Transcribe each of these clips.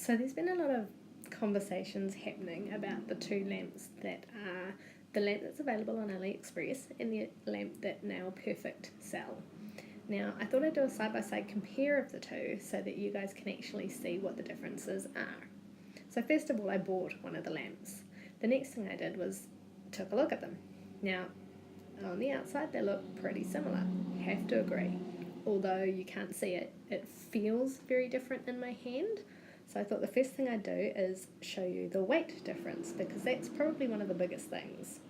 So there's been a lot of conversations happening about the two lamps that are the lamp that's available on Aliexpress and the lamp that Nail Perfect sell. Now, I thought I'd do a side-by-side compare of the two so that you guys can actually see what the differences are. So first of all, I bought one of the lamps. The next thing I did was took a look at them. Now, on the outside, they look pretty similar, have to agree. Although you can't see it, it feels very different in my hand. So I thought the first thing I'd do is show you the weight difference, because that's probably one of the biggest things.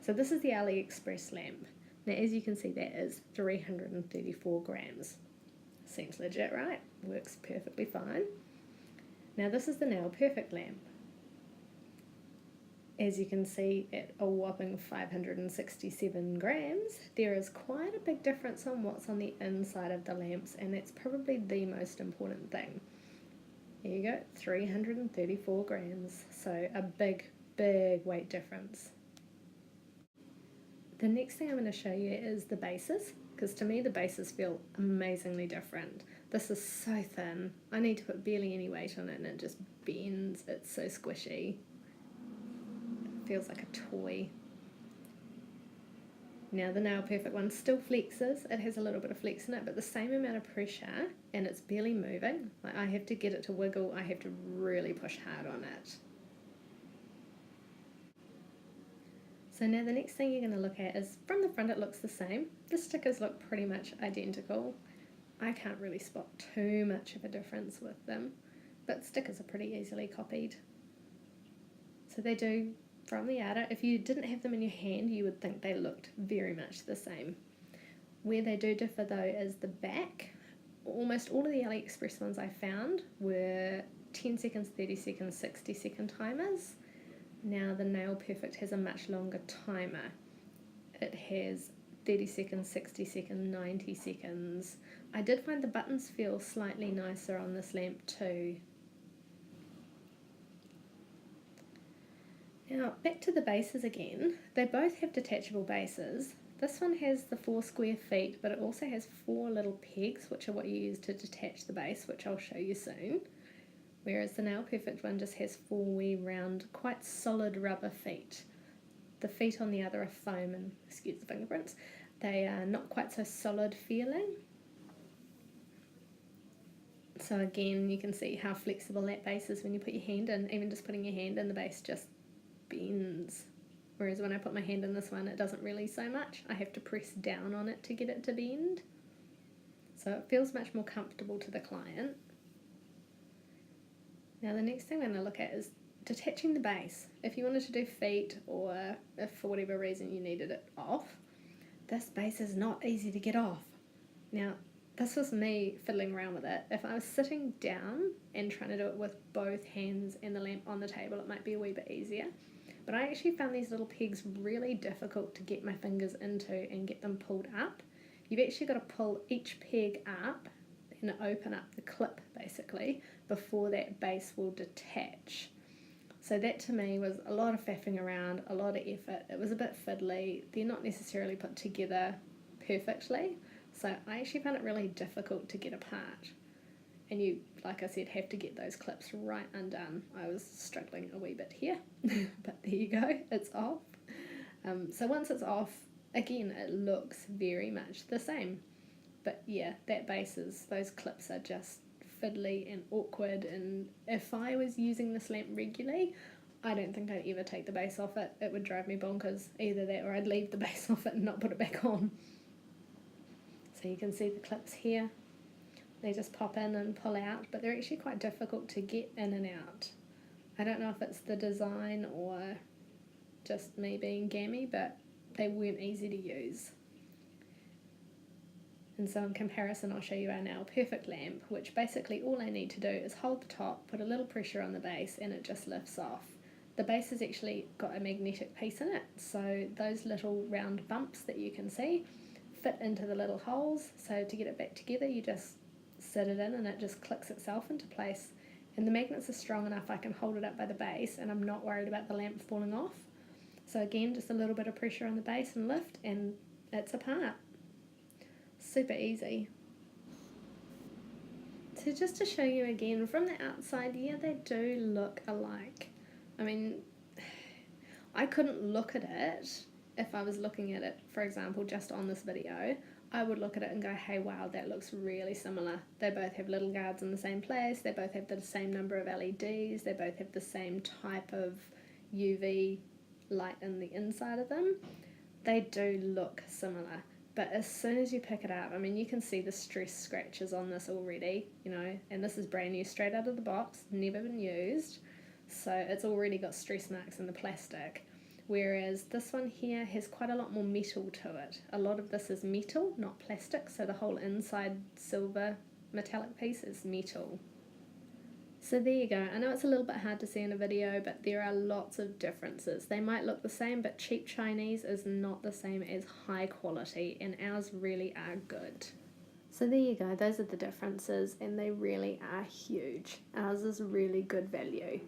So this is the Aliexpress lamp. Now, as you can see, that is 334 grams. Seems legit, right? Works perfectly fine. Now this is the Nail Perfect lamp. As you can see, at a whopping 567 grams, there is quite a big difference on what's on the inside of the lamps, and that's probably the most important thing. There you go, 334 grams, so a big weight difference. The next thing I'm going to show you is the bases, because to me the bases feel amazingly different. This is so thin, I need to put barely any weight on it and it just bends, it's so squishy. It feels like a toy. Now the Nail Perfect one still flexes, it has a little bit of flex in it, but the same amount of pressure, and it's barely moving. Like, I have to get it to wiggle, I have to really push hard on it. So now the next thing you're going to look at is, from the front it looks the same. The stickers look pretty much identical. I can't really spot too much of a difference with them, but stickers are pretty easily copied. So they do, from the outer, if you didn't have them in your hand, you would think they looked very much the same. Where they do differ though is the back. Almost all of the Aliexpress ones I found were 10 seconds, 30 seconds, 60-second timers. Now the Nail Perfect has a much longer timer. It has 30 seconds, 60 seconds, 90 seconds. I did find the buttons feel slightly nicer on this lamp too. Now back to the bases again. They both have detachable bases. This one has the 4 square feet, but it also has 4 little pegs, which are what you use to detach the base, which I'll show you soon. Whereas the Nail Perfect one just has 4 wee round, quite solid rubber feet. The feet on the other are foam, and excuse the fingerprints, they are not quite so solid feeling. So again, you can see how flexible that base is when you put your hand in. Even just putting your hand in, the base just bends. Whereas when I put my hand in this one, it doesn't really so much. I have to press down on it to get it to bend. So it feels much more comfortable to the client. Now the next thing I'm going to look at is detaching the base. If you wanted to do feet, or if for whatever reason you needed it off, this base is not easy to get off. Now this was me fiddling around with it. If I was sitting down and trying to do it with both hands and the lamp on the table, it might be a wee bit easier. But I actually found these little pegs really difficult to get my fingers into and get them pulled up. You've actually got to pull each peg up and open up the clip basically before that base will detach. So that to me was a lot of faffing around, a lot of effort. It was a bit fiddly. They're not necessarily put together perfectly, so I actually found it really difficult to get apart. And you, like I said, have to get those clips right undone. I was struggling a wee bit here, but there you go, it's off. So once it's off, again, it looks very much the same. But yeah, that bases, those clips are just fiddly and awkward, and if I was using this lamp regularly, I don't think I'd ever take the base off it. It would drive me bonkers. Either that or I'd leave the base off it and not put it back on. So you can see the clips here. They just pop in and pull out, but they're actually quite difficult to get in and out. I don't know if it's the design or just me being gammy, but they weren't easy to use. And so in comparison, I'll show you our Nail Perfect lamp, which basically all I need to do is hold the top, put a little pressure on the base, and it just lifts off. The base has actually got a magnetic piece in it, so those little round bumps that you can see fit into the little holes. So to get it back together, you just sit it in and it just clicks itself into place. And the magnets are strong enough I can hold it up by the base and I'm not worried about the lamp falling off. So again, just a little bit of pressure on the base and lift and it's apart. Super easy. So just to show you again, from the outside, yeah, they do look alike. I mean, I couldn't look at it if I was looking at it, for example, just on this video. I would look at it and go, hey, wow, that looks really similar. They both have little guards in the same place. They both have the same number of LEDs. They both have the same type of UV light in the inside of them. They do look similar. But as soon as you pick it up, I mean, you can see the stress scratches on this already, you know, and this is brand new, straight out of the box, never been used. So it's already got stress marks in the plastic. Whereas this one here has quite a lot more metal to it. A lot of this is metal, not plastic, so the whole inside silver metallic piece is metal. So there you go. I know it's a little bit hard to see in a video, but there are lots of differences. They might look the same, but cheap Chinese is not the same as high quality, and ours really are good. So there you go, those are the differences, and they really are huge. Ours is really good value.